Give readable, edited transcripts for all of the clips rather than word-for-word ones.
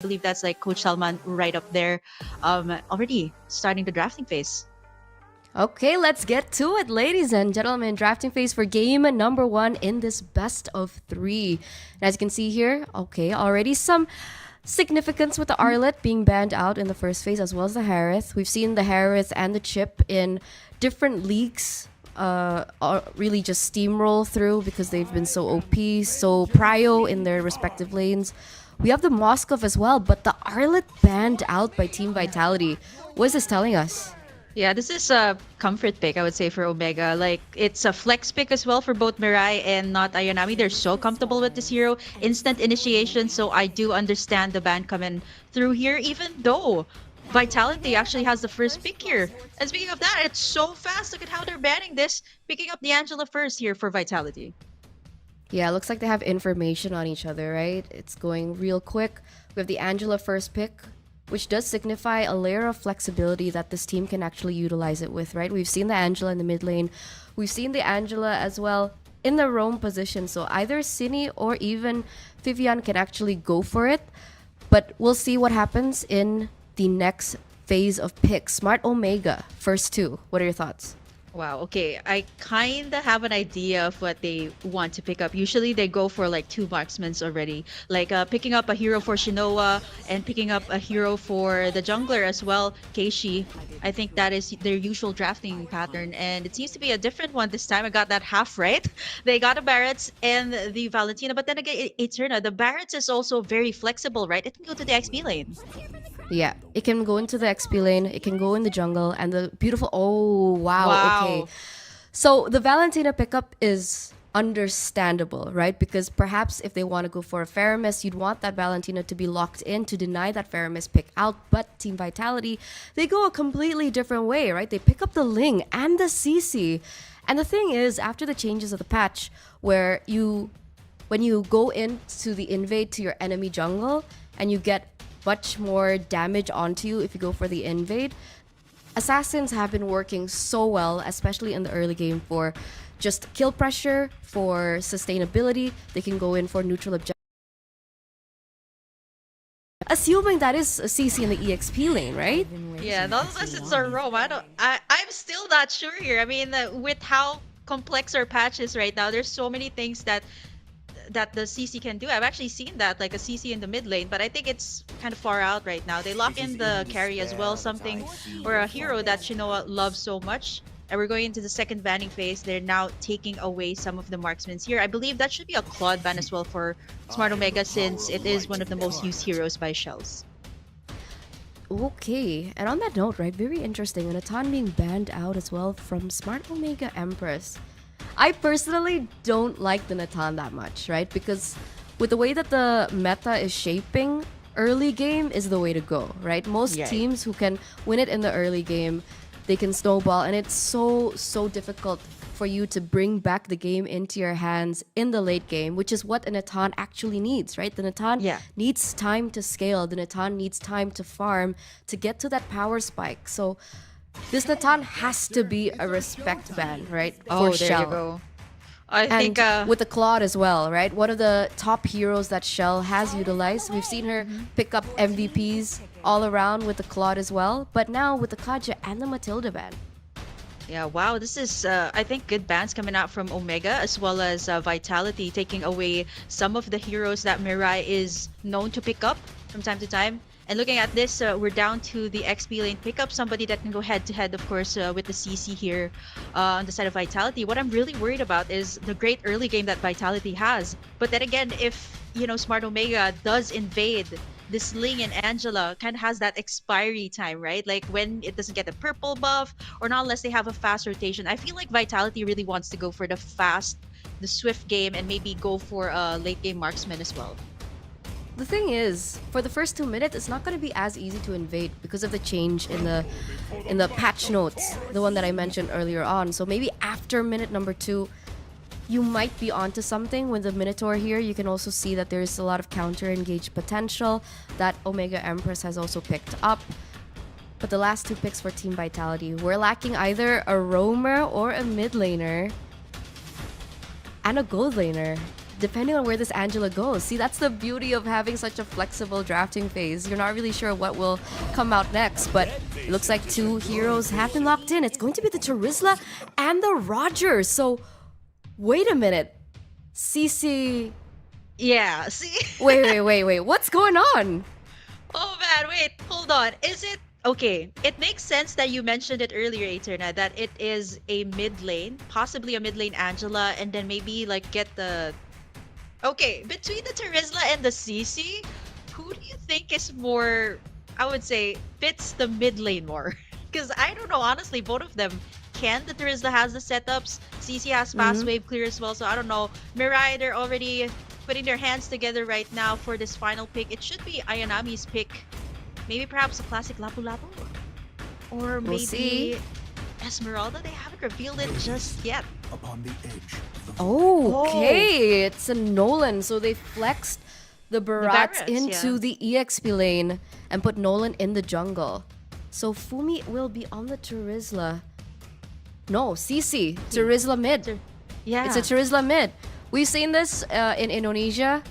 believe that's like Coach Salman right up there, already starting the drafting phase. Okay, let's get to it, ladies and gentlemen. Drafting phase for game number 1 in this best of 3. And as you can see here, okay, already some significance with the Arlet being banned out in the first phase, as well as the Harith. We've seen the Harith and the Chip in different leagues really just steamroll through because they've been so OP, so prio in their respective lanes. We have the Moskov as well, but the Arlet banned out by Team Vitality. What is this telling us? Yeah, this is a comfort pick, I would say, for Omega. Like, it's a flex pick as well for both Mirai and not Ayonami. They're so comfortable with this hero. Instant initiation, so I do understand the ban coming through here, even though Vitality actually has the first pick here. And speaking of that, it's so fast. Look at how they're banning this. Picking up the Angela first here for Vitality. Yeah, looks like they have information on each other, right? It's going real quick. We have the Angela first pick, which does signify a layer of flexibility that this team can actually utilize it with, right? We've seen the Angela in the mid lane. We've seen the Angela as well in the roam position. So either Cine or even Vivian can actually go for it. But we'll see what happens in the next phase of picks. Smart Omega, first 2. What are your thoughts? Wow, okay. I kind of have an idea of what they want to pick up. Usually they go for like 2 marksmen already. Like picking up a hero for Shinoa and picking up a hero for the jungler as well, Keishi. I think that is their usual drafting pattern, and it seems to be a different one this time. I got that half right. They got the Barretts and the Valentina, but then again, Eterna. The Barretts is also very flexible, right? It can go to the XP lane. Yeah, it can go into the XP lane, it can go in the jungle, and the beautiful... Oh, wow, okay. Wow. So the Valentina pickup is understandable, right? Because perhaps if they want to go for a Faramis, you'd want that Valentina to be locked in to deny that Faramis pick out. But Team Vitality, they go a completely different way, right? They pick up the Ling and the CC. And the thing is, after the changes of the patch, where when you go into the invade to your enemy jungle and you get much more damage onto you if you go for the invade, assassins have been working so well, especially in the early game, for just kill pressure, for sustainability. They can go in for neutral objective. Assuming that is a CC in the EXP lane, right? Yeah, not unless it's a roam. I'm still not sure here. I mean, with how complex our patch is right now, there's so many things that the CC can do. I've actually seen that, like a CC in the mid lane, but I think it's kind of far out right now. They lock in the carry as well, something or a hero that Shinoa loves so much. And we're going into the second banning phase. They're now taking away some of the marksmen here. I believe that should be a Claude ban as well for Smart Omega, since it is one of the most used heroes by Shells. Okay, and on that note, right, very interesting. Natan being banned out as well from Smart Omega Empress. I personally don't like the Natan that much, right? Because with the way that the meta is shaping, early game is the way to go, right? Most teams who can win it in the early game, they can snowball, and it's so difficult for you to bring back the game into your hands in the late game, which is what a Natan actually needs, right? The Natan needs time to scale. The Natan needs time to farm to get to that power spike. So this Natan has to be a respect ban, right? Oh, for there Shell. you go. I think with the Claude as well, right? One of the top heroes that Shell has utilized. We've seen her pick up MVPs all around with the Claude as well. But now with the Kaja and the Matilda ban. yeah, wow, this is I think good bans coming out from Omega, as well as Vitality taking away some of the heroes that Mirai is known to pick up from time to time. And looking at this, we're down to the XP lane. Pick up somebody that can go head-to-head, of course, with the CC here on the side of Vitality. What I'm really worried about is the great early game that Vitality has. But then again, if, you know, Smart Omega does invade, this Ling and Angela kind of has that expiry time, right? Like when it doesn't get a purple buff, or not unless they have a fast rotation. I feel like Vitality really wants to go for the fast, the swift game, and maybe go for a late game marksman as well. The thing is, for the first 2 minutes, it's not going to be as easy to invade because of the change in the patch notes, the one that I mentioned earlier on. So maybe after minute number 2, you might be onto something. With the Minotaur here, you can also see that there's a lot of counter-engage potential that Omega Empress has also picked up. But the last 2 picks for Team Vitality, we're lacking either a roamer or a mid laner and a gold laner. depending on where this Angela goes. See, that's the beauty of having such a flexible drafting phase. You're not really sure what will come out next, but it looks like two heroes have been locked in. It's going to be the Charizla and the Roger. So, wait a minute. CC. Yeah, see? Wait. What's going on? Oh man, wait, hold on. Is it okay? It makes sense that you mentioned it earlier, Eterna, that it is a mid lane, possibly a mid lane Angela, and then maybe like get the. Okay, between the Terizla and the CC, who do you think is more? I would say fits the mid lane more, because I don't know. Honestly, both of them can. The Terizla has the setups. CC has fast wave clear as well, so I don't know. Mirai, they're already putting their hands together right now for this final pick. It should be Ayanami's pick. Maybe perhaps a classic Lapu Lapu. Or We'll see. maybe Esmeralda. They haven't revealed it just yet. Upon the edge of the Oh, okay. It's a Nolan. So they flexed the Barats Barats, into yeah. the EXP lane and put Nolan in the jungle. So Fumi will be on the Terizla. No, CC. Terizla mid. Yeah. It's a Terizla mid. We've seen this in Indonesia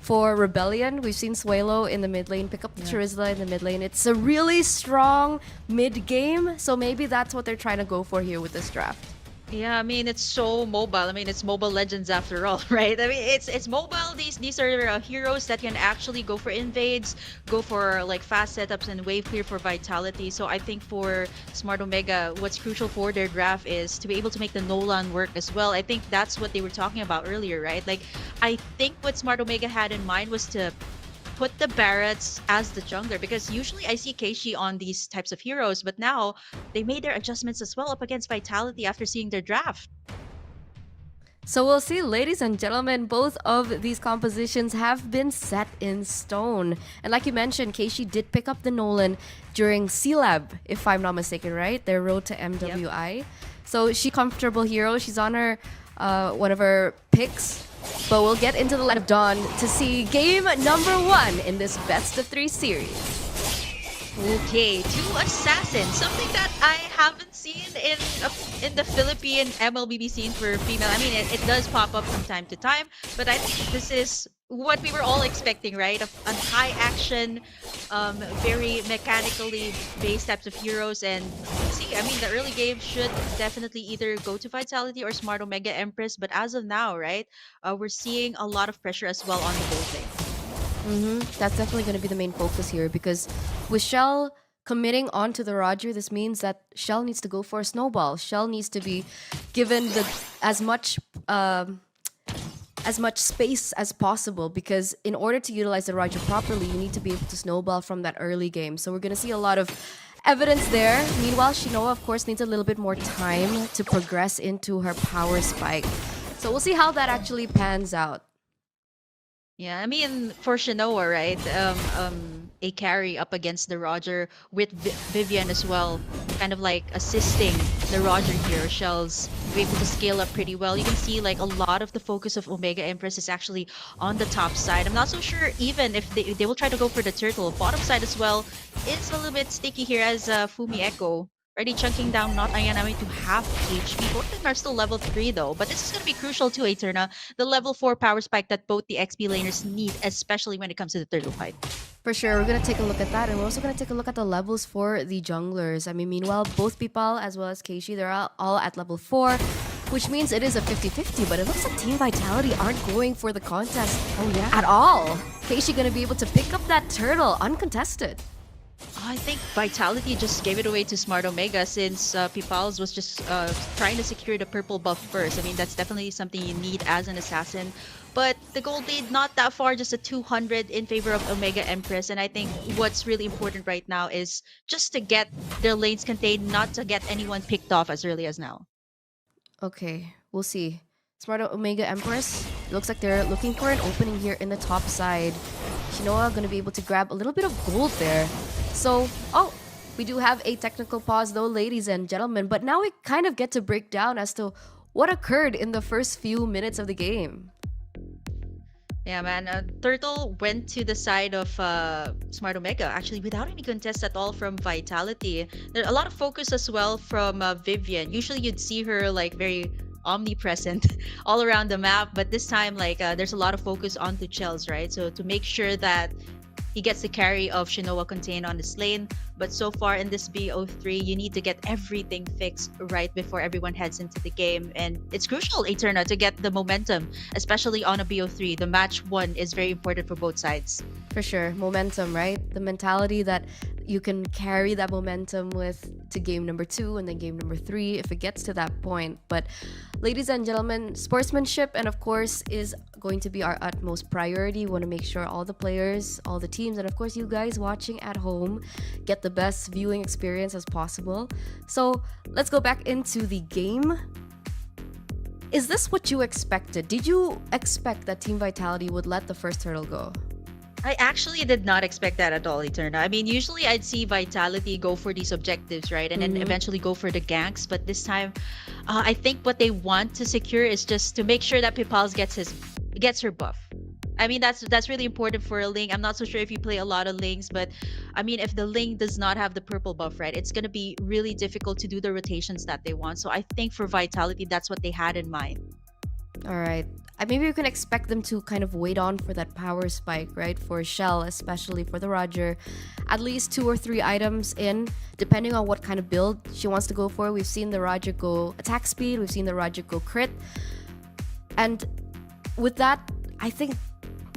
for Rebellion. We've seen Suelo in the mid lane pick up the Terizla in the mid lane. It's a really strong mid game, so maybe that's what they're trying to go for here with this draft. Yeah, I mean it's so mobile. I mean it's Mobile Legends after all, right? I mean it's mobile. These are heroes that can actually go for invades, go for like fast setups and wave clear for vitality. So I think for Smart Omega, what's crucial for their draft is to be able to make the Nolan work as well. I think that's what they were talking about earlier, right? Like I think what Smart Omega had in mind was to put the Barretts as the jungler, because usually I see Keishi on these types of heroes, but now they made their adjustments as well up against Vitality after seeing their draft. So we'll see, ladies and gentlemen, both of these compositions have been set in stone. And like you mentioned, Keishi did pick up the Nolan during C-Lab, if I'm not mistaken, right? Their road to MWI. So she's a comfortable hero. She's on her one of her picks. But we'll get into the Light of Dawn to see game number 1 in this best of 3 series. Okay, two assassins, something that I haven't seen in the Philippine MLBB scene for female. I mean, it does pop up from time to time, but I think this is what we were all expecting, right? A high action, very mechanically based types of heroes. And see, I mean, the early game should definitely either go to Vitality or Smart Omega Empress. But as of now, right, we're seeing a lot of pressure as well on the both lanes. That's definitely going to be the main focus here, because with Shell committing onto the Roger, this means that Shell needs to go for a snowball. Shell needs to be given as much space as possible, because in order to utilize the Roger properly, you need to be able to snowball from that early game. So we're going to see a lot of evidence there. Meanwhile, Shinoa, of course, needs a little bit more time to progress into her power spike. So we'll see how that actually pans out. Yeah, I mean, for Shinoa, right? A carry up against the Roger with Vivian as well, kind of like assisting the Roger here. Shell's able to scale up pretty well. You can see like a lot of the focus of Omega Empress is actually on the top side. I'm not so sure even if they will try to go for the turtle. Bottom side as well is a little bit sticky here as Fumi Echo already chunking down not Ayanami to half HP. Both of them are still level 3 though, but this is going to be crucial too, Eterna. The level 4 power spike that both the XP laners need, especially when it comes to the turtle fight. For sure, we're going to take a look at that, and we're also going to take a look at the levels for the junglers. I mean, meanwhile, both Pipal as well as Keishi, they're all at level 4, which means it is a 50-50, but it looks like Team Vitality aren't going for the contest at all. Keishi going to be able to pick up that turtle uncontested. I think Vitality just gave it away to Smart Omega since Pipals was just trying to secure the purple buff first. I mean, that's definitely something you need as an assassin. But the gold lead, not that far, just a 200 in favor of Omega Empress. And I think what's really important right now is just to get their lanes contained, not to get anyone picked off as early as now. Okay, we'll see. Smart Omega Empress, it looks like they're looking for an opening here in the top side. Shinoa gonna be able to grab a little bit of gold there. So, we do have a technical pause though, ladies and gentlemen. But now we kind of get to break down as to what occurred in the first few minutes of the game. Yeah, man. Turtle went to the side of Smart Omega, actually, without any contest at all from Vitality. There's a lot of focus as well from Vivian. Usually you'd see her like very omnipresent all around the map. But this time, like, there's a lot of focus on the Chels, right? So to make sure that he gets the carry of Shinoa contained on this lane. But so far in this BO3, you need to get everything fixed right before everyone heads into the game. And it's crucial, Eterna, to get the momentum, especially on a BO3. The match one is very important for both sides. For sure. Momentum, right? The mentality that you can carry that momentum with to game number 2 and then game number 3 if it gets to that point. But ladies and gentlemen, sportsmanship and of course is going to be our utmost priority. We want to make sure all the players, all the teams, and of course you guys watching at home get the best viewing experience as possible. So let's go back into the game. Is this what you expected? Did you expect that Team Vitality would let the first turtle go? I actually did not expect that at all, Eterna. I mean, usually I'd see Vitality go for these objectives, right? And then eventually go for the ganks. But this time, I think what they want to secure is just to make sure that Pipals gets her buff. I mean, that's really important for a Ling. I'm not so sure if you play a lot of Lings, but I mean, if the Ling does not have the purple buff, right, it's going to be really difficult to do the rotations that they want. So I think for Vitality, that's what they had in mind. All right. Maybe you can expect them to kind of wait on for that power spike, right? For Shell, especially for the Roger. At least 2 or 3 items in, depending on what kind of build she wants to go for. We've seen the Roger go attack speed. We've seen the Roger go crit. And with that, I think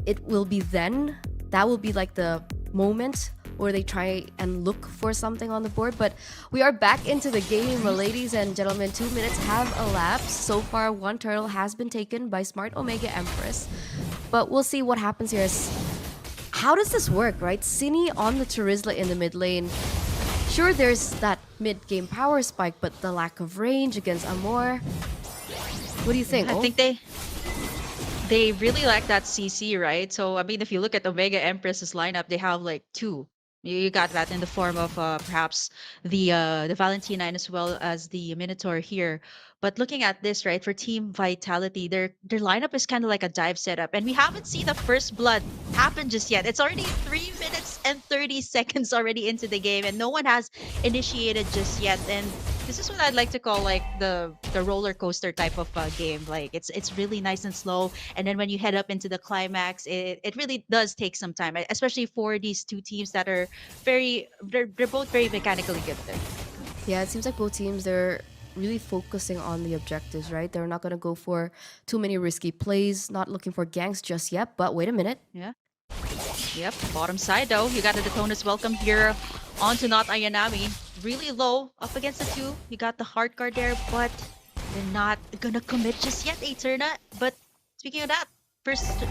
it will be then. That will be like the moment where they try and look for something on the board. But we are back into the game, ladies and gentlemen. 2 minutes have elapsed. So far, 1 turtle has been taken by Smart Omega Empress. But we'll see what happens here. How does this work, right? Cine on the Terizla in the mid lane. Sure, there's that mid-game power spike, but the lack of range against Amor. What do you think? I think they really lack that CC, right? So, I mean, if you look at Omega Empress's lineup, they have like 2. You got that in the form of perhaps the Valentina and as well as the Minotaur here. But looking at this, right, for Team Vitality, their lineup is kind of like a dive setup, and we haven't seen the first blood happen just yet. It's already 3 minutes and 30 seconds already into the game, and no one has initiated just yet. And this is what I'd like to call like the roller coaster type of game. Like it's really nice and slow, and then when you head up into the climax, it really does take some time, especially for these 2 teams that are they're both very mechanically gifted. Yeah, it seems like both teams, they're really focusing on the objectives, right? They're not going to go for too many risky plays, not looking for ganks just yet. But wait a minute. Yeah. Yep. Bottom side though, you got the Detona's welcome here onto Not Ayanami. Really low up against the 2. You got the hard guard there, but they're not gonna commit just yet, Eterna. But speaking of that,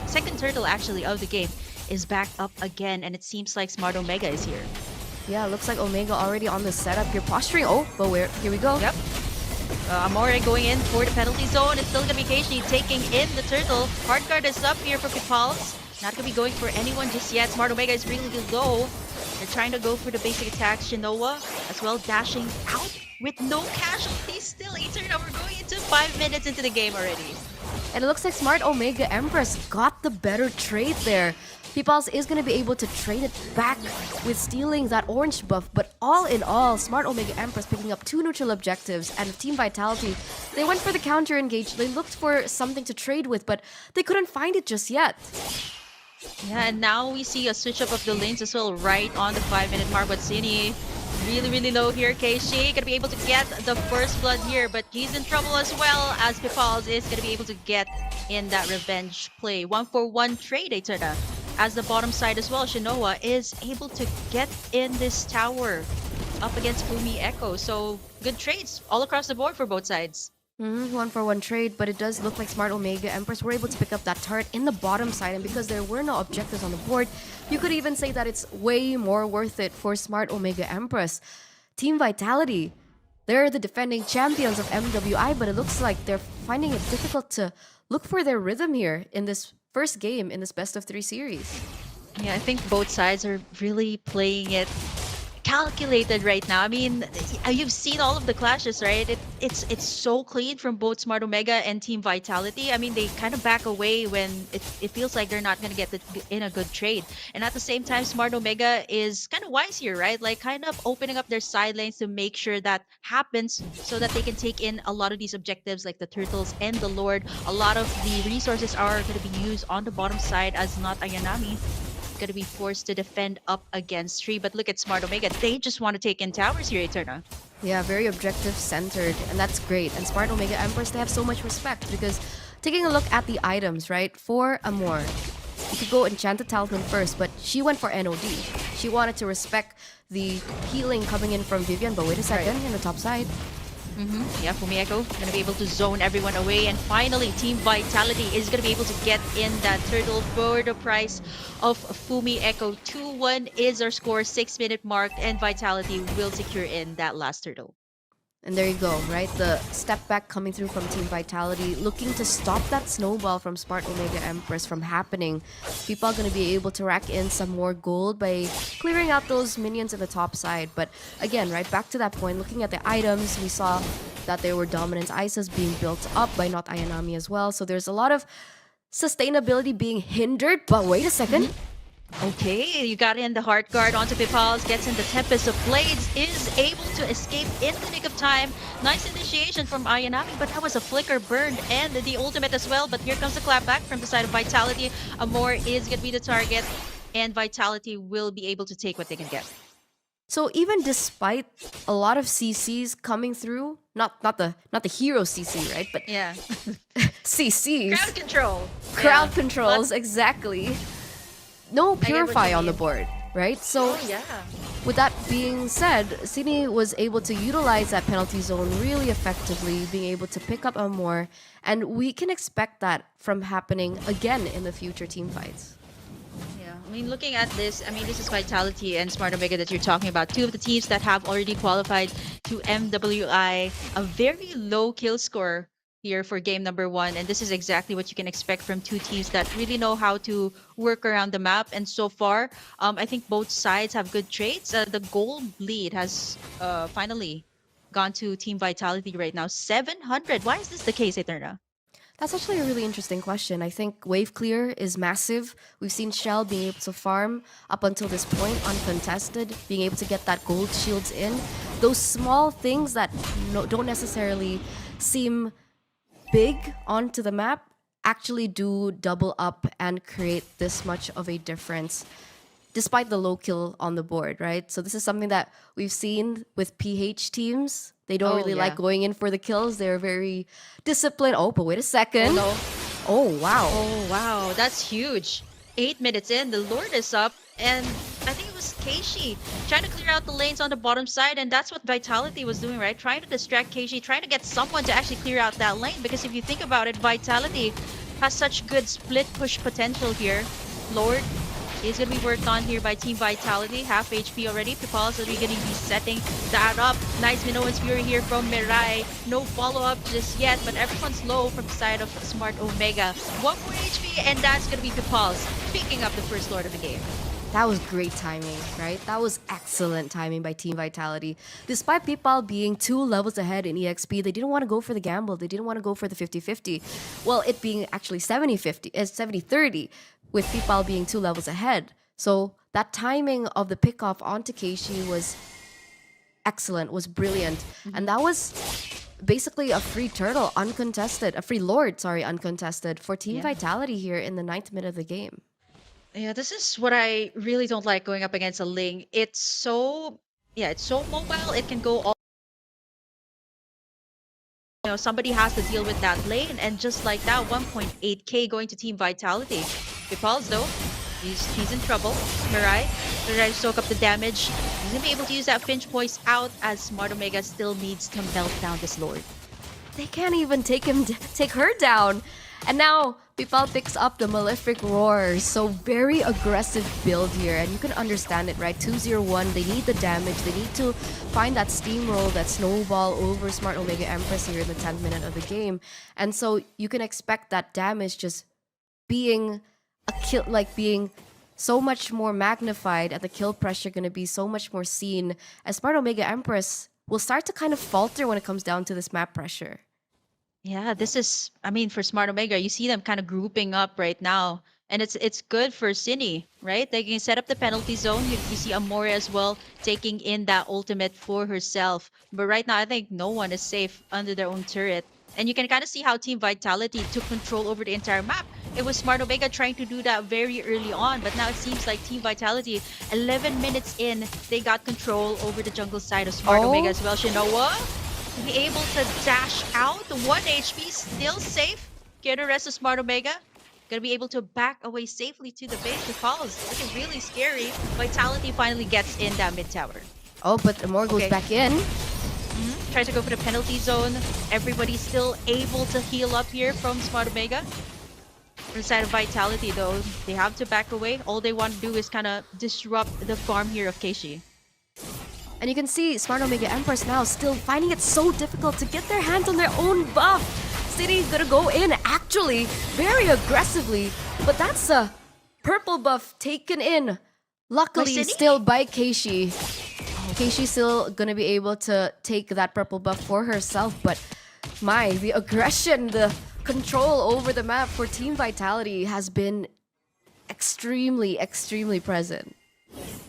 second turtle actually of the game is back up again, and it seems like Smart Omega is here. Yeah, looks like Omega already on the setup here, posturing. Oh, but here we go. Yep. Amore going in for the penalty zone. It's still gonna be Keishi taking in the turtle. Hard guard is up here for Pipals. Not gonna be going for anyone just yet. Smart Omega is really low. They're trying to go for the basic attack. Shinoa as well dashing out with no casualties still. Eterna, we're going into 5 minutes into the game already. And it looks like Smart Omega Empress got the better trade there. Pipals is going to be able to trade it back with stealing that orange buff. But all in all, Smart Omega Empress picking up 2 neutral objectives. And Team Vitality, they went for the counter engage. They looked for something to trade with, but they couldn't find it just yet. Yeah, and now we see a switch up of the lanes as well right on the 5-minute mark. But Cine really low here. Keishi gonna be able to get the first blood here, but he's in trouble as well as Pipals is gonna be able to get in that revenge play. 1-for-1 trade, Eterna. As the bottom side as well, Shinoa is able to get in this tower up against Fumi Echo. So good trades all across the board for both sides. 1-for-1 trade, but it does look like Smart Omega Empress were able to pick up that turret in the bottom side, and because there were no objectives on the board, you could even say that it's way more worth it for Smart Omega Empress. Team Vitality, they're the defending champions of MWI, but it looks like they're finding it difficult to look for their rhythm here in this first game in this best of 3 series. Yeah, I think both sides are really playing it calculated right now. I mean, you've seen all of the clashes, right? It's so clean from both Smart Omega and Team Vitality. I mean, they kind of back away when it feels like they're not going to get in a good trade. And at the same time, Smart Omega is kind of wise here, right? Like kind of opening up their side lanes to make sure that happens so that they can take in a lot of these objectives like the Turtles and the Lord. A lot of the resources are going to be used on the bottom side as not Ayanami going to be forced to defend up against Tree. But look at Smart Omega. They just want to take in towers here, Eterna. Yeah, very objective centered, and that's great. And Smart Omega Empress, they have so much respect because taking a look at the items, right? For Amor, you could go Enchanted Talisman first, but she went for NOD. She wanted to respect the healing coming in from Vivian, but wait a second, in the top side. Yeah, Fumieko going to be able to zone everyone away. And finally, Team Vitality is going to be able to get in that turtle for the price of Fumieko. 2-1 is our score, 6-minute mark, and Vitality will secure in that last turtle. And there you go, right? The step back coming through from Team Vitality, looking to stop that snowball from Smart Omega Empress from happening. People are going to be able to rack in some more gold by clearing out those minions in the top side. But again, right back to that point, looking at the items, we saw that there were dominant ISOs being built up by not Ayanami as well. So there's a lot of sustainability being hindered. But wait a second. Okay, you got in the Heart Guard onto Pipals, gets in the Tempest of Blades, is able to escape in the nick of time. Nice initiation from Ayanami, but that was a flicker burned and the ultimate as well. But here comes the clapback from the side of Vitality. Amor is going to be the target, and Vitality will be able to take what they can get. So even despite a lot of CCs coming through, not the hero CC, right? But Yeah. CCs. Crowd control. Crowd Yeah. controls, exactly. No get what Purify you on the mean. board, right? So Oh, yeah. with that being said, Sydney was able to utilize that penalty zone really effectively, being able to pick up a more, and we can expect that from happening again in the future team fights. Yeah, I mean, looking at this, I mean, this is Vitality and Smart Omega that you're talking about. Two of the teams that have already qualified to MWI, a very low kill score here for game number 1. And this is exactly what you can expect from two teams that really know how to work around the map. And so far, I think both sides have good traits. The gold lead has finally gone to Team Vitality right now. 700. Why is this the case, Eterna? That's actually a really interesting question. I think wave clear is massive. We've seen Shell being able to farm up until this point uncontested, being able to get that gold shields in. Those small things that don't necessarily seem big onto the map actually do double up and create this much of a difference despite the low kill on the board, right? So this is something that we've seen with PH teams. They don't really like going in for the kills. They're very disciplined. Oh, but wait a second. Oh, no. Oh, wow. Oh, wow. That's huge. 8 minutes in, the Lord is up, and I think it was Keishi trying to clear out the lanes on the bottom side, and that's what Vitality was doing, right? Trying to distract Keishi, trying to get someone to actually clear out that lane, because if you think about it, Vitality has such good split push potential here. Lord is going to be worked on here by Team Vitality. Half HP already. Pipals are going to be setting that up. Nice Minoan's Fury here from Mirai. No follow-up just yet, but everyone's low from the side of Smart Omega. 1 more HP, and that's going to be Pipals picking up the first Lord of the game. That was great timing, right? That was excellent timing by Team Vitality. Despite Pipal being 2 levels ahead in EXP, they didn't want to go for the gamble. They didn't want to go for the 50-50. Well, it being actually 70-50, 70-30, with Pipal being 2 levels ahead. So that timing of the pickoff onto Keishi was excellent, was brilliant. And that was basically a free turtle, uncontested, a free Lord, sorry, uncontested for Team Vitality here in the 9th minute of the game. Yeah, this is what I really don't like going up against a Ling. It's so mobile. It can go all. Somebody has to deal with that lane, and just like that, 1.8k going to Team Vitality. Pipals though, she's in trouble. Mirai to soak up the damage. He's gonna be able to use that Finch Voice out as Smart Omega still needs to melt down this Lord. They can't even take her down. And now Pipal picks up the Malefic Roar. So very aggressive build here, and you can understand it, right? 2-0-1, they need the damage. They need to find that steamroll, that snowball over Smart Omega Empress here in the 10th minute of the game. And so you can expect that damage just being a kill, like being so much more magnified and the kill pressure going to be so much more seen as Smart Omega Empress will start to kind of falter when it comes down to this map pressure. Yeah, this is, I mean, for Smart Omega, you see them kind of grouping up right now. And it's good for Cine, right? They can set up the penalty zone. You see Amore as well taking in that ultimate for herself. But right now, I think no one is safe under their own turret. And you can kind of see how Team Vitality took control over the entire map. It was Smart Omega trying to do that very early on, but now it seems like Team Vitality, 11 minutes in, they got control over the jungle side of Smart Omega as well. Shinoa be able to dash out. The 1 HP still safe. Get the rest of Smart Omega. Gonna be able to back away safely to the base. The calls looking really scary. Vitality finally gets in that mid tower. Oh, but Amore goes back in. Tries to go for the penalty zone. Everybody's still able to heal up here from Smart Omega. From the side of Vitality though, they have to back away. All they want to do is kind of disrupt the farm here of Keishi. And you can see Smart Omega Empress now still finding it so difficult to get their hands on their own buff. City's gonna go in actually very aggressively, but that's a purple buff taken in. Luckily still by Keishi. Keishi's still gonna be able to take that purple buff for herself, but the aggression, the control over the map for Team Vitality has been extremely, extremely present.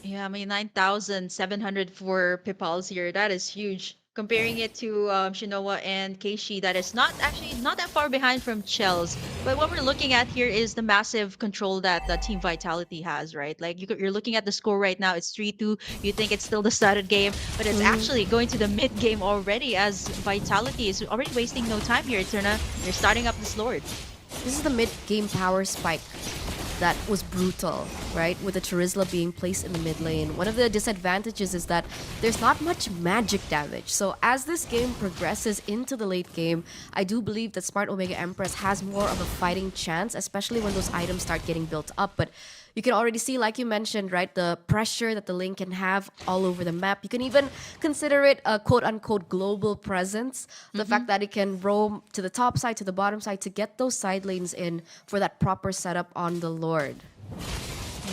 Yeah, I mean, 9,700 for Pipals here. That is huge. Comparing it to Shinoa and Keishi, that is not that far behind from Chels. But what we're looking at here is the massive control that the Team Vitality has, right? Like you're looking at the score right now. It's 3-2. You think it's still the started game, but it's actually going to the mid game already as Vitality is already wasting no time here, Eterna. They're starting up this Lord. This is the mid game power spike that was brutal, right? With the Charizla being placed in the mid lane. One of the disadvantages is that there's not much magic damage. So as this game progresses into the late game, I do believe that Smart Omega Empress has more of a fighting chance, especially when those items start getting built up. But you can already see, like you mentioned, right, the pressure that the lane can have all over the map. You can even consider it a quote-unquote global presence. The fact that it can roam to the top side, to the bottom side, to get those side lanes in for that proper setup on the Lord.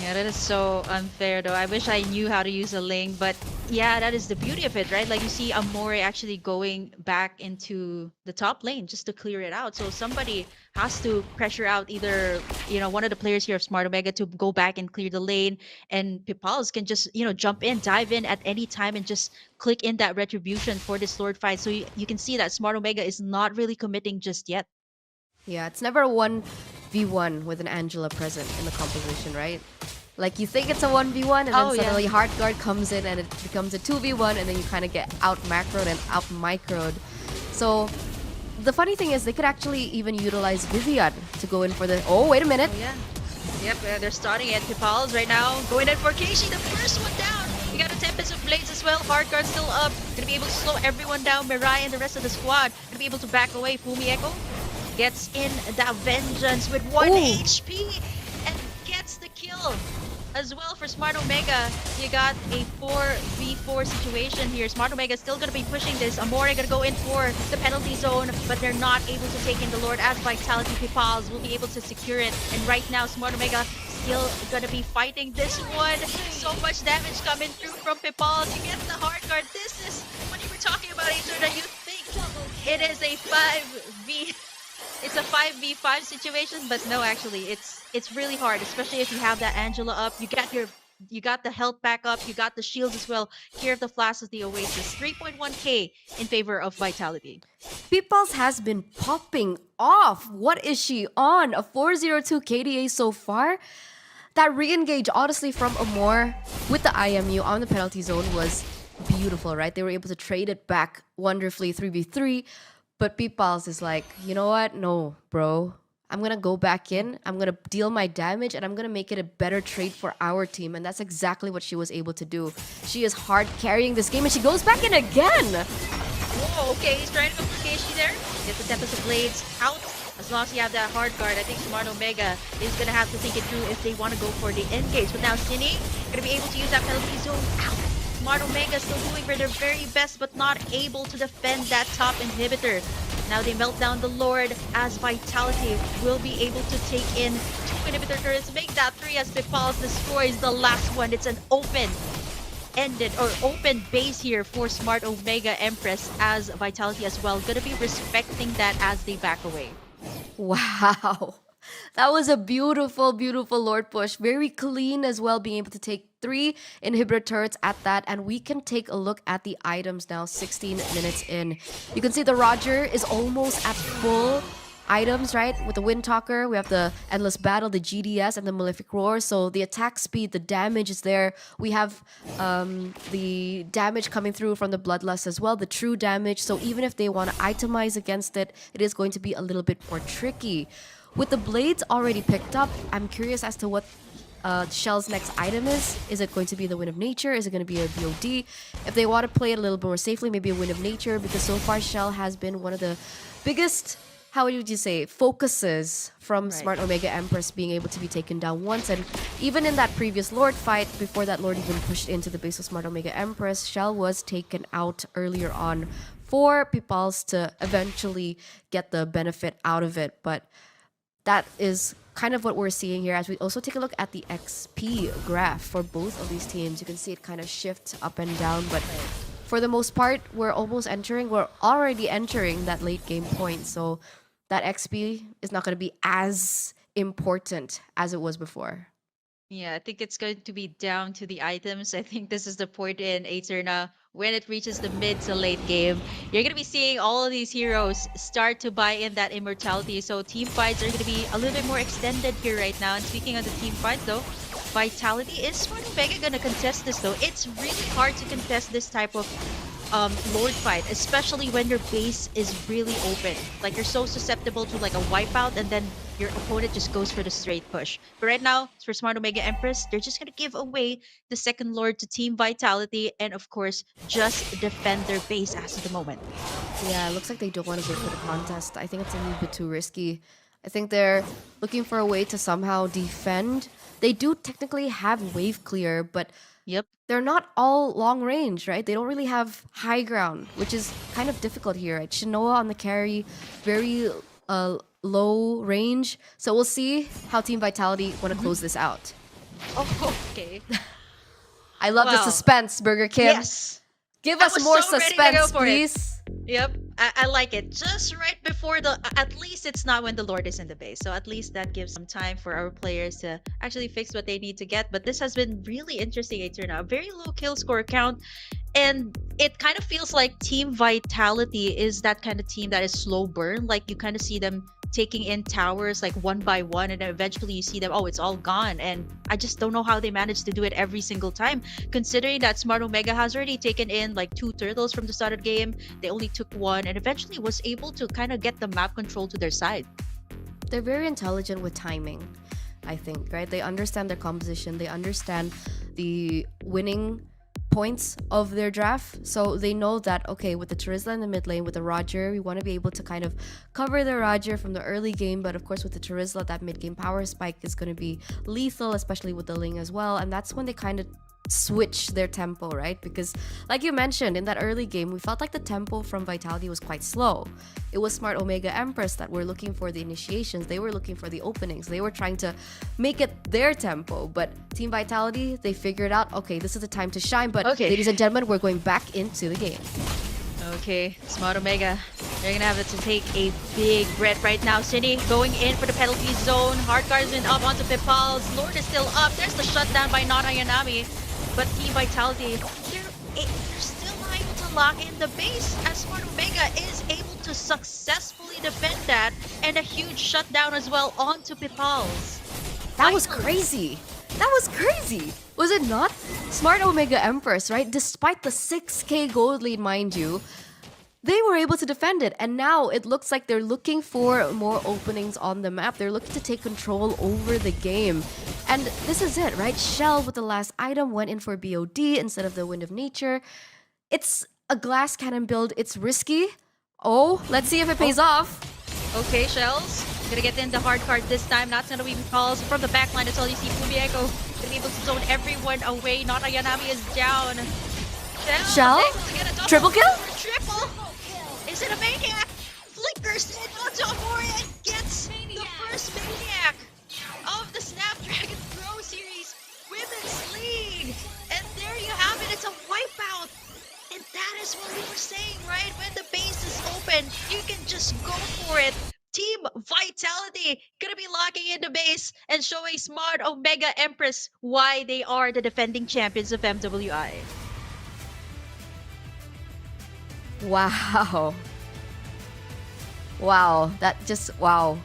Yeah, that is so unfair though. I wish I knew how to use a Ling, but yeah, that is the beauty of it, right? Like you see Amore actually going back into the top lane just to clear it out. So somebody has to pressure out either, one of the players here of Smart Omega to go back and clear the lane, and Pipals can just, jump in, dive in at any time and just click in that retribution for this Lord fight. So you can see that Smart Omega is not really committing just yet. Yeah, it's never a 1v1 with an Angela present in the composition, right? Like you think it's a 1v1 and then suddenly Heartguard comes in and it becomes a 2v1 and then you kind of get out macroed and out microed. So the funny thing is they could actually even utilize Vivian to go in for the... Oh, wait a minute. Oh, yeah. Yep, they're starting at Pipals right now. Going in for Keishi, the first one down. You got a Tempest of Blades as well. Heartguard still up. Gonna be able to slow everyone down. Mirai and the rest of the squad gonna be able to back away. Fumi Echo gets in that Vengeance with 1 HP and gets the kill as well for Smart Omega. You got a 4v4 situation here. Smart Omega is still going to be pushing this. Amore going to go in for the penalty zone, but they're not able to take in the Lord as Vitality Pipals will be able to secure it. And right now, Smart Omega still going to be fighting this one. So much damage coming through from Pipals. You get the hard guard. This is what you were talking about, Aether, you think it is a 5v5 situation, but no, actually, it's really hard, especially if you have that Angela up. You got the health back up, you got the shields as well. Here of the Flash is the Oasis. 3.1k in favor of Vitality. Pipals has been popping off. What is she on? A 402 KDA so far? That re-engage, honestly, from Amore with the IMU on the penalty zone was beautiful, right? They were able to trade it back wonderfully 3v3. But Pipals is like, you know what? No, bro. I'm going to go back in. I'm going to deal my damage and I'm going to make it a better trade for our team. And that's exactly what she was able to do. She is hard carrying this game and she goes back in again. Whoa, okay. He's trying to go for Keishi there. Get the Tempest of Blades out. As long as you have that hard guard, I think Smart Omega is going to have to think it through if they want to go for the engage. But now Cine going to be able to use that penalty zone out. Smart Omega still doing their very best, but not able to defend that top inhibitor. Now they melt down the Lord as Vitality will be able to take in 2 inhibitor turrets, make that 3 as Pipals destroys the last one. It's an open-ended or open base here for Smart Omega Empress as Vitality as well. Gonna be respecting that as they back away. Wow. That was a beautiful, beautiful Lord push. Very clean as well, being able to take 3 inhibitor turrets at that. And we can take a look at the items now, 16 minutes in. You can see the Roger is almost at full items, right? With the Wind Talker, we have the Endless Battle, the GDS, and the Malefic Roar. So the attack speed, the damage is there. We have the damage coming through from the Bloodlust as well, the true damage. So even if they want to itemize against it, it is going to be a little bit more tricky. With the blades already picked up, I'm curious as to what Shell's next item is. Is it going to be the Wind of Nature? Is it going to be a BOD? If they want to play it a little bit more safely, maybe a Wind of Nature, because so far Shell has been one of the biggest, how would you say, focuses from Smart Omega Empress being able to be taken down once. And even in that previous Lord fight, before that Lord even pushed into the base of Smart Omega Empress, Shell was taken out earlier on for Pipals to eventually get the benefit out of it. But that is kind of what we're seeing here as we also take a look at the XP graph for both of these teams. You can see it kind of shift up and down, but for the most part, we're already entering that late game point. So that XP is not going to be as important as it was before. Yeah, I think it's going to be down to the items. I think this is the point in Aeterna. When it reaches the mid to late game, you're going to be seeing all of these heroes start to buy in that immortality. So team fights are going to be a little bit more extended here right now. And speaking of the team fights though, Vitality is Smart Omega going to contest this though. It's really hard to contest this type of Lord fight, especially when your base is really open. Like you're so susceptible to like a wipeout and then your opponent just goes for the straight push. But right now, for Smart Omega Empress, they're just gonna give away the second Lord to Team Vitality and of course just defend their base as of the moment. Yeah, it looks like they don't want to go for the contest. I think it's a little bit too risky. I think they're looking for a way to somehow defend. They do technically have wave clear, but they're not all long range, right? They don't really have high ground, which is kind of difficult here. Right? Shinoa on the carry, very low range. So we'll see how Team Vitality want to close this out. Oh, okay. I love the suspense, Burger Kim. Yes. Give us more suspense, please. Yep, I like it. Just right before at least it's not when the Lord is in the base. So at least that gives some time for our players to actually fix what they need to get. But this has been really interesting, Aeterna. A very low kill score count. And it kind of feels like Team Vitality is that kind of team that is slow burn. Like you kind of see them taking in towers like one by one and then eventually you see them, oh, it's all gone. And I just don't know how they manage to do it every single time, considering that Smart Omega has already taken in like 2 turtles from the start of the game. They only took 1 and eventually was able to kind of get the map control to their side. They're very intelligent with timing, I think, right? They understand their composition. They understand the winning points of their draft, so they know that, okay, with the Terizla in the mid lane, with the Roger, we want to be able to kind of cover the Roger from the early game, but of course with the Terizla, that mid game power spike is going to be lethal, especially with the Ling as well, and that's when they kind of switch their tempo, right? Because like you mentioned, in that early game, we felt like the tempo from Vitality was quite slow. It was Smart Omega Empress that were looking for the initiations, they were looking for the openings, they were trying to make it their tempo, but Team Vitality, they figured out, okay, this is the time to shine, but ladies and gentlemen, we're going back into the game. Okay, Smart Omega, they're gonna have to take a big breath right now. City going in for the penalty zone. Hard guard's been up onto Pipals. Lord is still up. There's the shutdown by Not Ayanami. But Team Vitality, they're still not able to lock in the base as Smart Omega is able to successfully defend that. And a huge shutdown as well onto Pipals. That was crazy. That was crazy. Was it not? Smart Omega Empress, right? Despite the 6k gold lead, mind you, they were able to defend it. And now it looks like they're looking for more openings on the map. They're looking to take control over the game. And this is it, right? Shell with the last item went in for BOD instead of the Wind of Nature. It's a glass cannon build. It's risky. Oh, let's see if it pays off. Okay, Shells. Gonna get in the hard card this time. Not gonna be calls from the back line. That's all you see. Fumieko gonna be able to zone everyone away. Not Ayanami is down. Shell? Triple kill? Triple. Is it a maniac? Flick flickers in onto Amoria and gets the first Maniac of the Snapdragon Pro Series Women's League. And there you have it. It's a wipeout. And that is what we were saying, right? When the base is open, you can just go for it. Team Vitality gonna be locking in the base and showing smart Omega Empress why they are the defending champions of MWI. Wow. Wow, that just, wow.